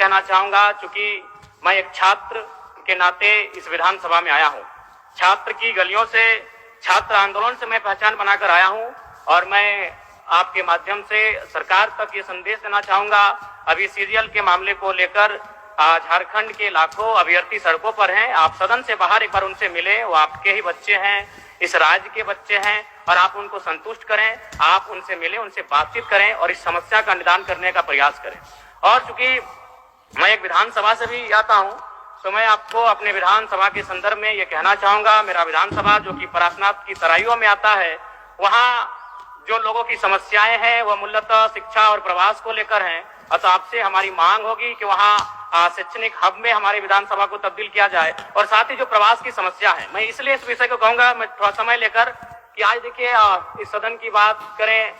कहना चाहूंगा, चूंकि मैं एक छात्र के नाते इस विधानसभा में आया हूं। छात्र की गलियों से, छात्र आंदोलन से मैं पहचान बनाकर आया हूं और मैं आपके माध्यम से सरकार तक ये संदेश देना चाहूंगा। अभी सीरियल के मामले को लेकर झारखंड के लाखों अभ्यर्थी सड़कों पर हैं। आप सदन से बाहर एक बार उनसे मिले, वो आपके ही बच्चे हैं, इस राज्य के बच्चे हैं और आप उनको संतुष्ट करें। आप उनसे मिले, उनसे बातचीत करें और इस समस्या का निदान करने का प्रयास करें। और चूंकि मैं एक विधानसभा से भी आता हूं, तो मैं आपको अपने विधानसभा के संदर्भ में ये कहना चाहूंगा, मेरा विधानसभा जो कि परासनाथ की तराइयों में आता है, वहां जो लोगों की समस्याएं हैं वह मूलतः शिक्षा और प्रवास को लेकर हैं। तो आपसे हमारी मांग होगी कि वहां शैक्षणिक हब में हमारी विधानसभा को तब्दील किया जाए और साथ ही जो प्रवास की समस्या है, मैं इसलिए इस विषय को कहूंगा, मैं थोड़ा समय लेकर कि आज देखिए इस सदन की बात करें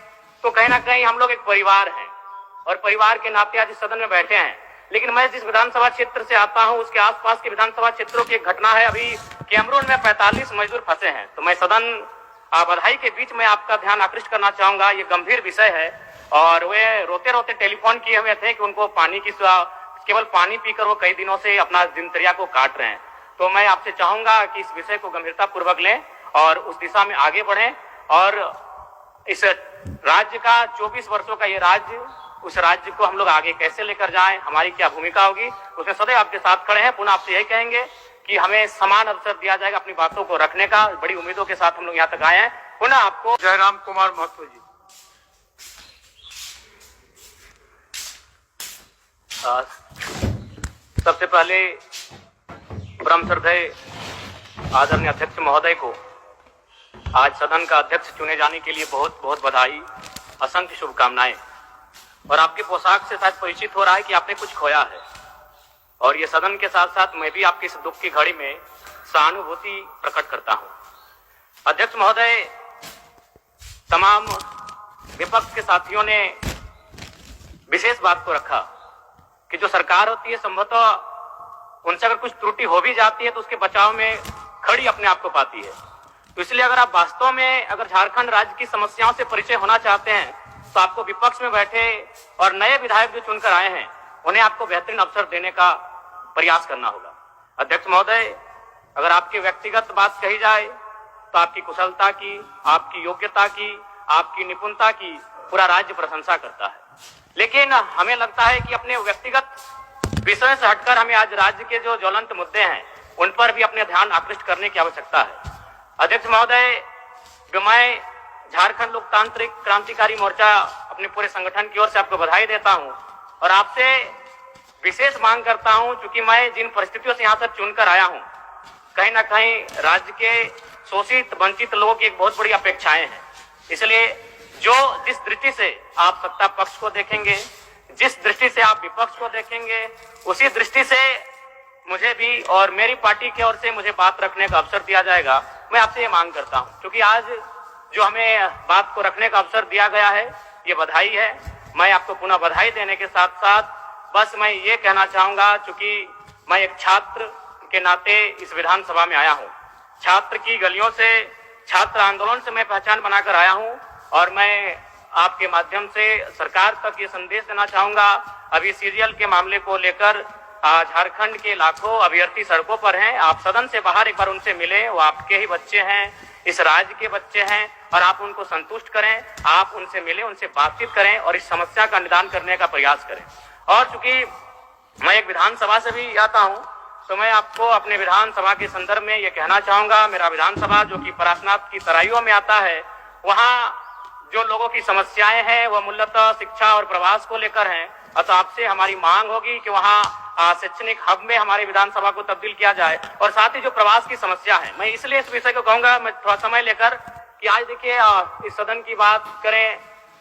तो कहीं ना कहीं हम लोग एक परिवार हैं और परिवार के नाते आज इस सदन में बैठे हैं। लेकिन मैं जिस विधानसभा क्षेत्र से आता हूं उसके आसपास के विधानसभा क्षेत्रों की एक घटना है। अभी कैमरून में 45 मजदूर फंसे हैं। तो मैं सदन बधाई के बीच में आपका ध्यान आकृष्ट करना चाहूंगा, ये गंभीर विषय है और वे रोते रोते टेलीफोन किए हुए थे कि उनको पानी की, केवल पानी पीकर वो कई दिनों से अपना दिनचर्या को काट रहे हैं। तो मैं आपसे चाहूंगा कि इस विषय को गंभीरता पूर्वक लें और उस दिशा में आगे बढ़ें और इस राज्य का 24 वर्षों का ये राज्य, उस राज्य को हम लोग आगे कैसे लेकर जाएं, हमारी क्या भूमिका होगी, उसमें सदैव आपके साथ खड़े हैं। पुनः आपसे यही कहेंगे कि हमें समान अवसर दिया जाएगा अपनी बातों को रखने का। बड़ी उम्मीदों के साथ हम लोग यहाँ तक आए हैं। पुनः आपको जयराम कुमार महतो जी। सबसे पहले परम श्रद्धेय आदरणीय अध्यक्ष महोदय को आज सदन का अध्यक्ष चुने जाने के लिए बहुत बहुत बधाई, असंख्य शुभकामनाएं। और आपके पोशाक से शायद परिचित हो रहा है कि आपने कुछ खोया है और ये सदन के साथ साथ मैं भी आपकी इस दुख की घड़ी में सहानुभूति प्रकट करता हूं। अध्यक्ष महोदय, तमाम विपक्ष के साथियों ने विशेष बात को रखा कि जो सरकार होती है संभवतः उनसे अगर कुछ त्रुटि हो भी जाती है तो उसके बचाव में खड़ी अपने आप को पाती है। तो इसलिए अगर आप वास्तव में अगर झारखंड राज्य की समस्याओं से परिचय होना चाहते हैं तो आपको विपक्ष में बैठे और नए विधायक जो चुनकर आए हैं उन्हें आपको बेहतरीन अवसर देने का प्रयास करना होगा। अध्यक्ष महोदय, अगर आपकी व्यक्तिगत बात कही जाए तो आपकी कुशलता की, आपकी योग्यता की, आपकी निपुणता की पूरा राज्य प्रशंसा करता है। लेकिन हमें लगता है कि अपने व्यक्तिगत विषय से हटकर हमें आज राज्य के जो ज्वलंत मुद्दे हैं उन पर भी अपने ध्यान आकृष्ट करने की आवश्यकता है। अध्यक्ष महोदय, मैं झारखंड लोकतांत्रिक क्रांतिकारी मोर्चा अपने पूरे संगठन की ओर से आपको बधाई देता हूं और आपसे विशेष मांग करता हूं, क्योंकि मैं जिन परिस्थितियों से यहां तक चुनकर आया हूं, कहीं ना कहीं राज्य के शोषित वंचित लोगों की एक बहुत बड़ी अपेक्षाएं हैं। इसलिए जिस दृष्टि से आप सत्ता पक्ष को देखेंगे, जिस दृष्टि से आप विपक्ष को देखेंगे, उसी दृष्टि से मुझे भी और मेरी पार्टी की ओर से मुझे बात रखने का अवसर दिया जाएगा। मैं आपसे ये मांग करता हूं, क्योंकि आज जो हमें बात को रखने का अवसर दिया गया है ये बधाई है। मैं आपको पुनः बधाई देने के साथ साथ बस मैं ये कहना चाहूंगा, चूंकि मैं एक छात्र के नाते इस विधानसभा में आया हूं, छात्र की गलियों से, छात्र आंदोलन से मैं पहचान बनाकर आया हूं और मैं आपके माध्यम से सरकार तक ये संदेश देना चाहूंगा। अभी सीरियल के मामले को लेकर झारखंड के लाखों अभ्यर्थी सड़कों पर हैं। आप सदन से बाहर एक बार उनसे मिले, वो आपके ही बच्चे हैं, इस राज्य के बच्चे हैं और आप उनको संतुष्ट करें। आप उनसे मिले, उनसे बातचीत करें और इस समस्या का निदान करने का प्रयास करें। और चूंकि मैं एक विधानसभा से भी आता हूं, तो मैं आपको अपने विधानसभा के संदर्भ में ये कहना चाहूंगा, मेरा विधानसभा जो कि परासनाथ की तराइयों में आता है, वहां जो लोगों की समस्याएं हैं वह मूलतः शिक्षा और प्रवास को लेकर हैं। तो आपसे हमारी मांग होगी कि वहां शैक्षणिक हब में हमारी विधानसभा को तब्दील किया जाए और साथ ही जो प्रवास की समस्या है, मैं इसलिए इस विषय को कहूंगा, मैं थोड़ा समय लेकर कि आज देखिए इस सदन की बात करें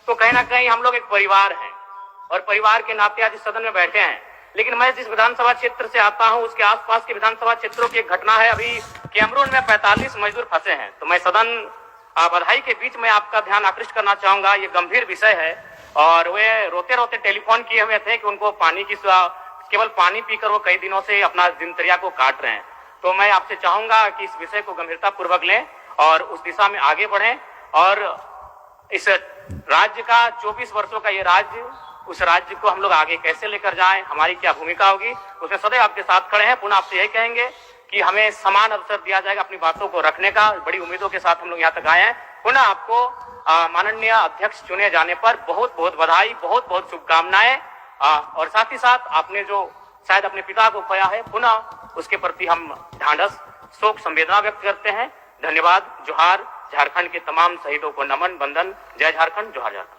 तो कहीं ना कहीं हम लोग एक परिवार हैं और परिवार के नाते आज इस सदन में बैठे हैं। लेकिन मैं जिस विधानसभा क्षेत्र से आता हूं उसके आसपास के विधानसभा क्षेत्रों की एक घटना है। अभी कैमरून में 45 मजदूर फंसे हैं। तो मैं सदन बधाई के बीच में आपका ध्यान आकृष्ट करना चाहूंगा, ये गंभीर विषय है और वे रोते रोते टेलीफोन किए हुए थे कि उनको पानी की, केवल पानी पीकर वो कई दिनों से अपना दिनचर्या को काट रहे हैं। तो मैं आपसे चाहूंगा कि इस विषय को गंभीरता पूर्वक लें और उस दिशा में आगे बढ़ें और इस राज्य का 24 वर्षों का ये राज्य, उस राज्य को हम लोग आगे कैसे लेकर जाएं, हमारी क्या भूमिका होगी, उसमें सदैव आपके साथ खड़े हैं। पुनः आपसे यही कहेंगे कि हमें समान अवसर दिया जाएगा अपनी बातों को रखने का। बड़ी उम्मीदों के साथ हम लोग यहाँ तक आए हैं। पुनः आपको माननीय अध्यक्ष चुने जाने पर बहुत बहुत बधाई, बहुत बहुत शुभकामनाएं। और साथ ही साथ आपने जो शायद अपने पिता को खोया है, पुनः उसके प्रति हम ढांढस, शोक, संवेदना व्यक्त करते हैं। धन्यवाद। जोहार। झारखंड के तमाम शहीदों को नमन, वंदन। जय झारखंड, जोहार झारखंड।